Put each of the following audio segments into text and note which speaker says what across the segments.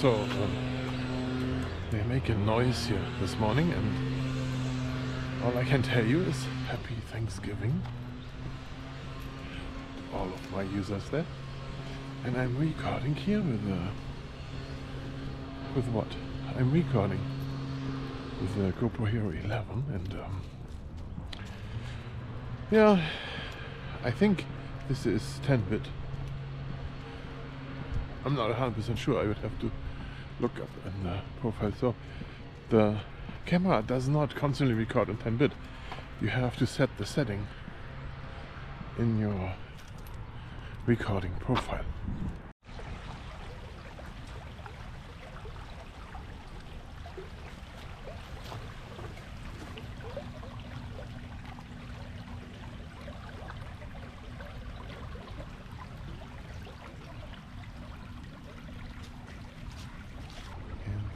Speaker 1: So they make a noise here this morning, and all I can tell you is happy Thanksgiving to all of my users there. And I'm recording here with what? I'm recording with the GoPro Hero 11, and yeah, I think this is 10-bit. I'm not 100% sure. I would have to look up in the profile. So the camera does not constantly record in 10-bit. You have to set the setting in your recording profile.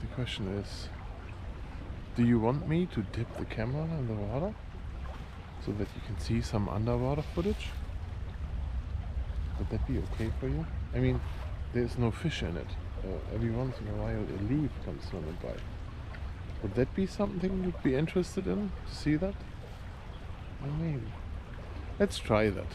Speaker 1: The question is, do you want me to dip the camera in the water so that you can see some underwater footage? Would that be okay for you? I mean, there's no fish in it. Every once in a while a leaf comes swimming by. Would that be something you'd be interested in, to see that? Well, maybe. Let's try that.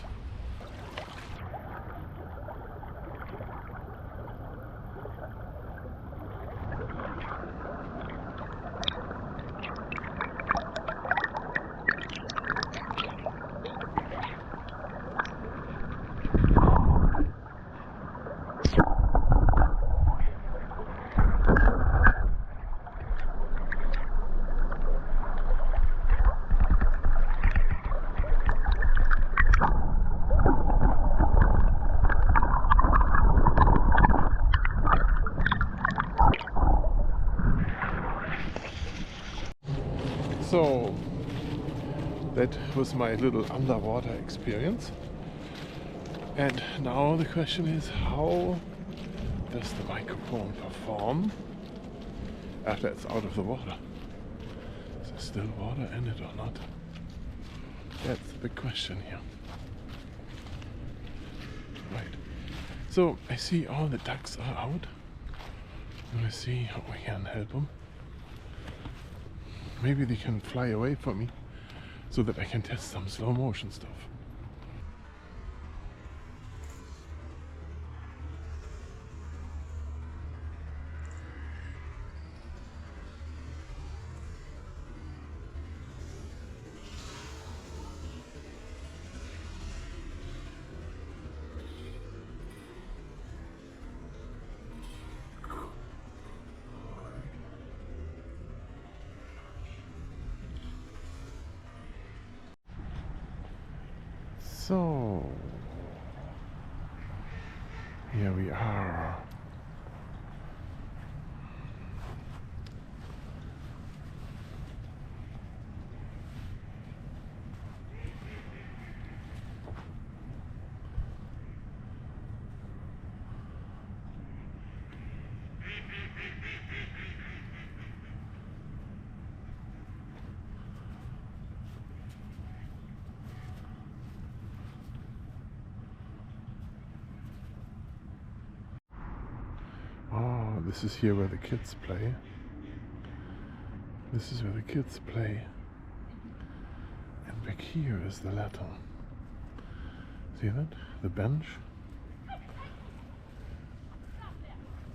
Speaker 1: So that was my little underwater experience, and now the question is, how does the microphone perform after it's out of the water? Is there still water in it or not? That's the big question here. Right, so I see all the ducks are out. I'm gonna see how we can help them. Maybe they can fly away from me so that I can test some slow motion stuff. So here we are. Oh, this is here where the kids play. This is where the kids play. And back here is the ladder. See that? The bench.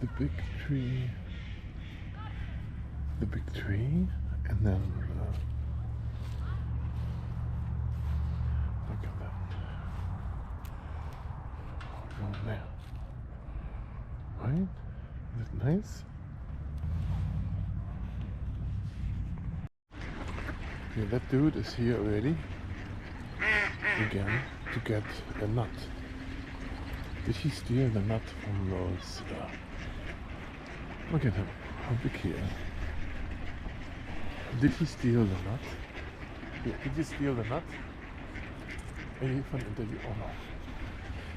Speaker 1: The big tree. The big tree. And then look at that. Go there. Right? Is it nice? Yeah, that dude is here already again to get a nut. Did he steal the nut from those? Look at him, how big he is. Did he steal the nut? Did you steal the nut? Are you for an interview? Oh no.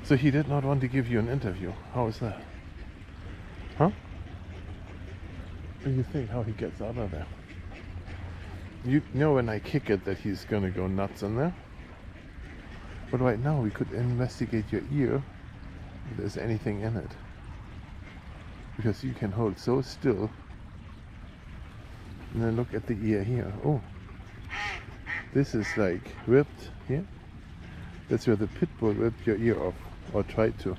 Speaker 1: So he did not want to give you an interview. How is that? Huh? What do you think how he gets out of there? You know when I kick it that he's gonna go nuts in there? But right now we could investigate your ear if there's anything in it. because you can hold so still. And then look at the ear here. Oh, this is like ripped here. That's where the pit bull ripped your ear off, or tried to.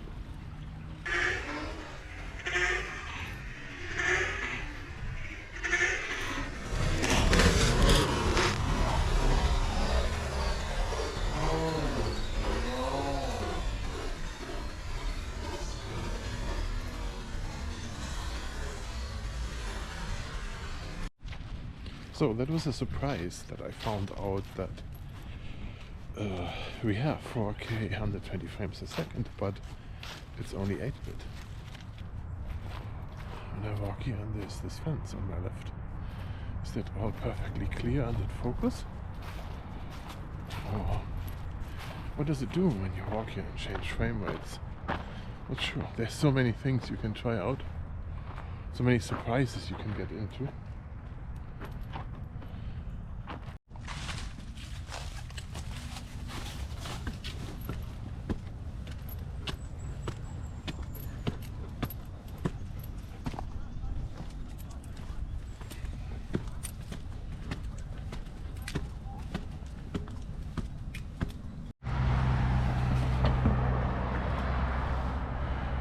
Speaker 1: So that was a surprise that I found out that we have 4K 120 frames a second, but it's only 8-bit. When I walk here and there's this fence on my left. Is that all perfectly clear and in focus? Oh, what does it do when you walk here and change frame rates? Not sure. There's so many things you can try out. So many surprises you can get into.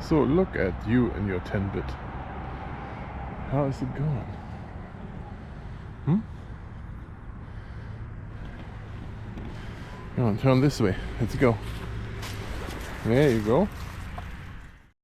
Speaker 1: So look at you and your 10-bit. How is it going? Come on, turn this way. Let's go. There you go.